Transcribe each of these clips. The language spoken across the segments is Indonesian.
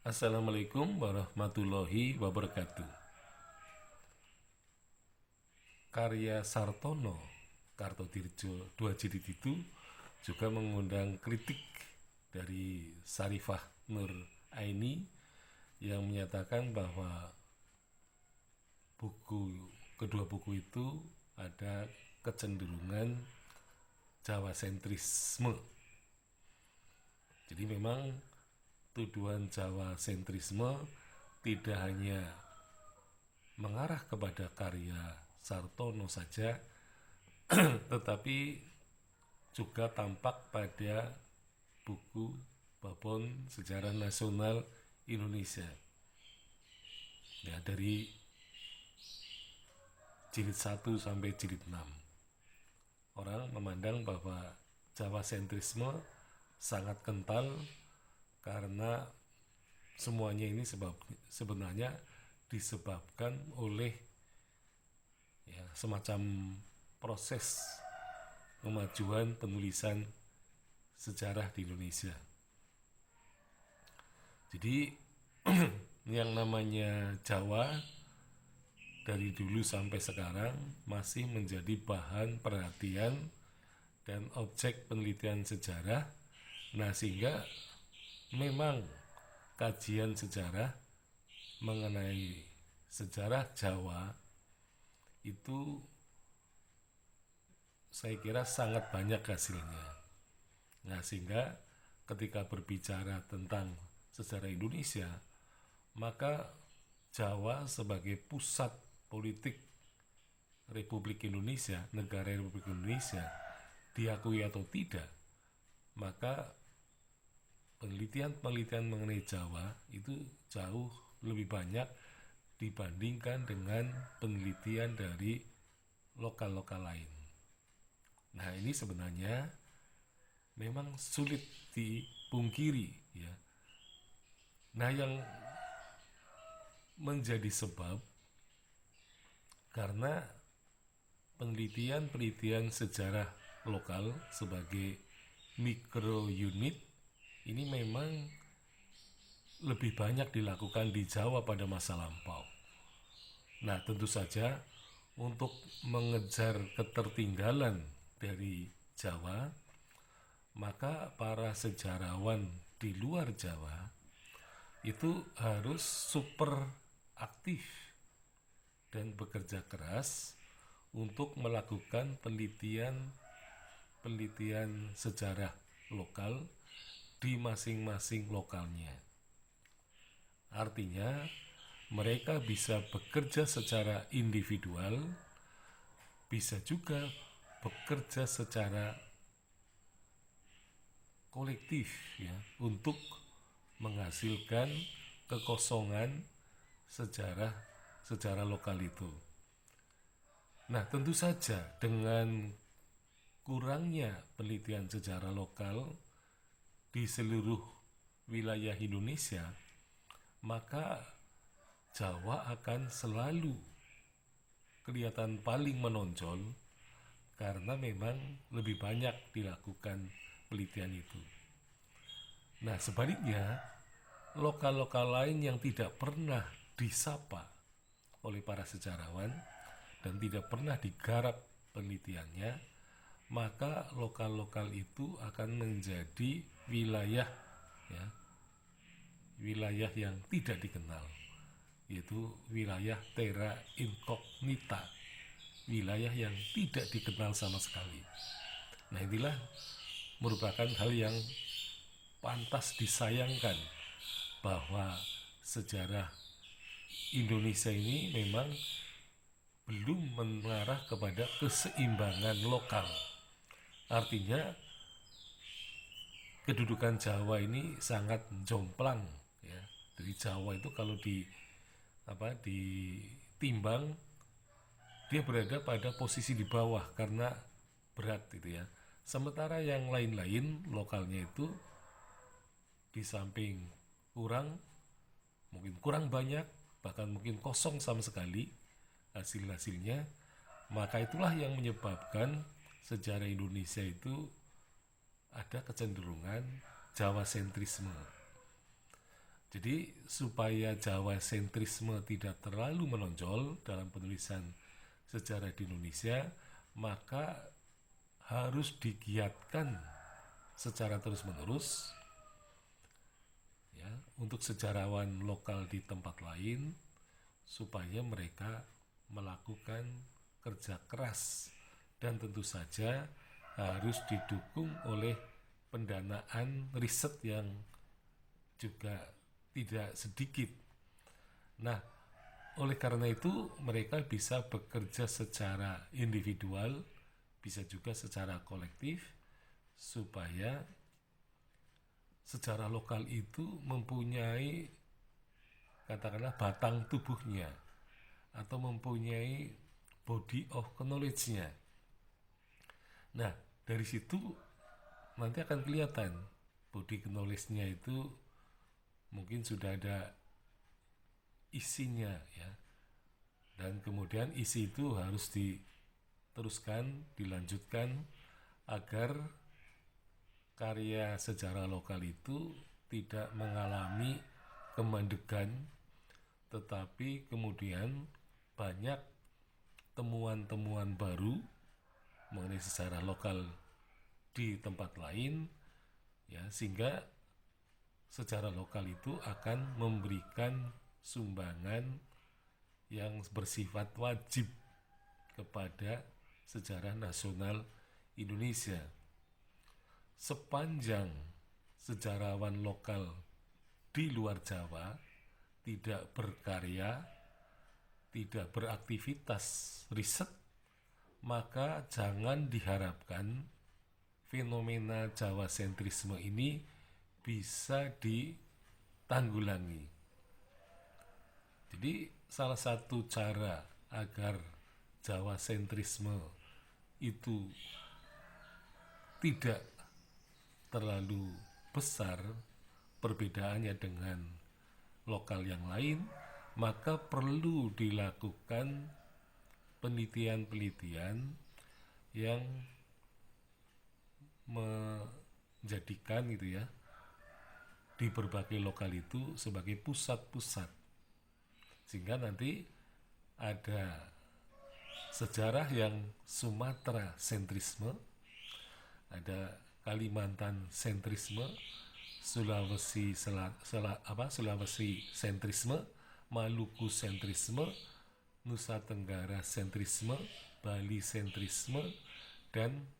Assalamualaikum warahmatullahi wabarakatuh. Karya Sartono Kartodirjo Dua Jilid itu juga mengundang kritik dari Sarifah Nur Aini yang menyatakan bahwa kedua buku itu ada kecenderungan Jawa sentrisme. Jadi memang tuduhan Jawa sentrisme tidak hanya mengarah kepada karya Sartono saja, tetapi juga tampak pada buku Babon Sejarah Nasional Indonesia. Ya, dari jilid 1 sampai jilid 6. Orang memandang bahwa Jawa sentrisme sangat kental karena semuanya ini sebenarnya disebabkan oleh semacam proses kemajuan penulisan sejarah di Indonesia. Jadi yang namanya Jawa dari dulu sampai sekarang masih menjadi bahan perhatian dan objek penelitian sejarah. Nah, sehingga memang kajian sejarah mengenai sejarah Jawa itu saya kira sangat banyak hasilnya. Nah, sehingga ketika berbicara tentang sejarah Indonesia, maka Jawa sebagai pusat politik Republik Indonesia, negara Republik Indonesia, diakui atau tidak, maka penelitian mengenai Jawa itu jauh lebih banyak dibandingkan dengan penelitian dari lokal-lokal lain. Nah, ini sebenarnya memang sulit dipungkiri, ya. Nah, yang menjadi sebab karena penelitian sejarah lokal sebagai mikro unit ini memang lebih banyak dilakukan di Jawa pada masa lampau. Nah, tentu saja untuk mengejar ketertinggalan dari Jawa, maka para sejarawan di luar Jawa itu harus super aktif dan bekerja keras untuk melakukan penelitian sejarah lokal di masing-masing lokalnya. Artinya mereka bisa bekerja secara individual, bisa juga bekerja secara kolektif, ya, untuk menghasilkan kekosongan sejarah lokal itu. Nah, tentu saja dengan kurangnya penelitian sejarah lokal di seluruh wilayah Indonesia, maka Jawa akan selalu kelihatan paling menonjol karena memang lebih banyak dilakukan penelitian itu. Nah, sebaliknya lokal-lokal lain yang tidak pernah disapa oleh para sejarawan dan tidak pernah digarap penelitiannya, maka lokal-lokal itu akan menjadi wilayah yang tidak dikenal, yaitu wilayah terra incognita, wilayah yang tidak dikenal sama sekali. Nah, inilah merupakan hal yang pantas disayangkan bahwa sejarah Indonesia ini memang belum mengarah kepada keseimbangan lokal. Artinya kedudukan Jawa ini sangat jomplang, ya. Dari Jawa itu kalau ditimbang dia berada pada posisi di bawah karena berat gitu, ya. Sementara yang lain-lain lokalnya itu di samping mungkin kurang banyak, bahkan mungkin kosong sama sekali hasil-hasilnya, maka itulah yang menyebabkan sejarah Indonesia itu ada kecenderungan Jawa sentrisme. Jadi supaya Jawa sentrisme tidak terlalu menonjol dalam penulisan sejarah di Indonesia, maka harus digiatkan secara terus-menerus ya untuk sejarawan lokal di tempat lain supaya mereka melakukan kerja keras dan tentu saja harus didukung oleh pendanaan riset yang juga tidak sedikit. Nah, oleh karena itu mereka bisa bekerja secara individual, bisa juga secara kolektif supaya sejarah lokal itu mempunyai katakanlah batang tubuhnya atau mempunyai body of knowledge-nya. Nah, dari situ nanti akan kelihatan body knowledge-nya itu mungkin sudah ada isinya ya. Dan kemudian isi itu harus diteruskan, dilanjutkan agar karya sejarah lokal itu tidak mengalami kemandegan, tetapi kemudian banyak temuan-temuan baru mengenai sejarah lokal di tempat lain ya, sehingga sejarah lokal itu akan memberikan sumbangan yang bersifat wajib kepada sejarah nasional Indonesia. Sepanjang sejarawan lokal di luar Jawa tidak berkarya, tidak beraktivitas riset, maka jangan diharapkan fenomena Jawa sentrisme ini bisa ditanggulangi. Jadi salah satu cara agar Jawa sentrisme itu tidak terlalu besar perbedaannya dengan lokal yang lain, maka perlu dilakukan penelitian-penelitian yang menjadikan gitu ya di berbagai lokal itu sebagai pusat-pusat, sehingga nanti ada sejarah yang Sumatera sentrisme, ada Kalimantan sentrisme, Sulawesi sentrisme, Maluku sentrisme, Nusa Tenggara sentrisme, Bali sentrisme, dan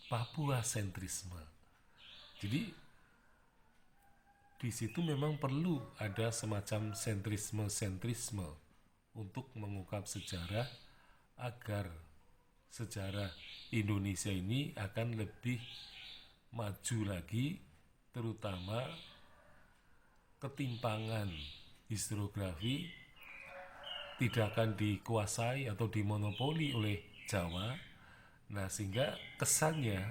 Papua sentrisme. Jadi di situ memang perlu ada semacam sentrisme untuk mengungkap sejarah agar sejarah Indonesia ini akan lebih maju lagi, terutama ketimpangan historiografi tidak akan dikuasai atau dimonopoli oleh Jawa. Nah, sehingga kesannya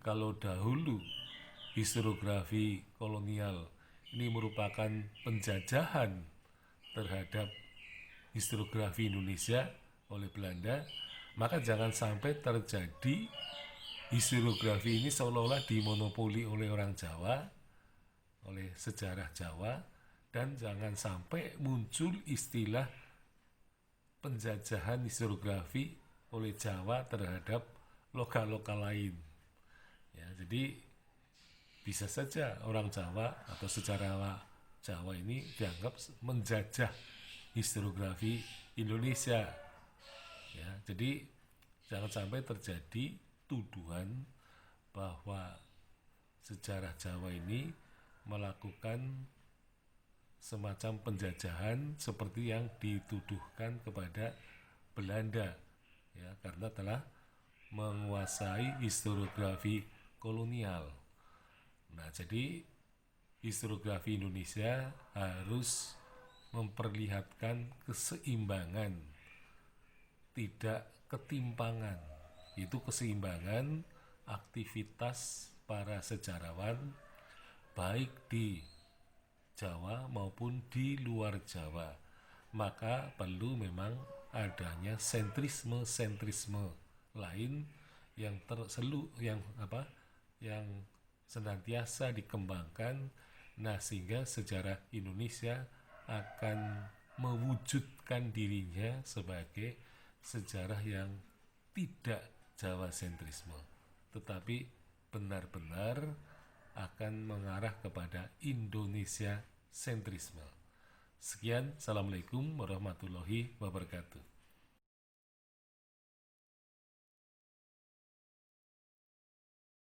kalau dahulu historiografi kolonial ini merupakan penjajahan terhadap historiografi Indonesia oleh Belanda, maka jangan sampai terjadi historiografi ini seolah-olah dimonopoli oleh orang Jawa, oleh sejarah Jawa, dan jangan sampai muncul istilah penjajahan historiografi oleh Jawa terhadap lokal-lokal lain. Ya, jadi bisa saja orang Jawa atau sejarawan Jawa ini dianggap menjajah historiografi Indonesia. Ya, jadi jangan sampai terjadi tuduhan bahwa sejarah Jawa ini melakukan semacam penjajahan seperti yang dituduhkan kepada Belanda ya, karena telah menguasai historiografi kolonial. Nah, jadi historiografi Indonesia harus memperlihatkan keseimbangan, tidak ketimpangan. Itu keseimbangan aktivitas para sejarawan baik di Jawa maupun di luar Jawa. Maka perlu memang adanya sentrisme lain yang yang senantiasa dikembangkan Nah, sehingga sejarah Indonesia akan mewujudkan dirinya sebagai sejarah yang tidak Jawa sentrisme, tetapi benar-benar akan mengarah kepada Indonesia sentrisme. Sekian, Assalamualaikum warahmatullahi wabarakatuh.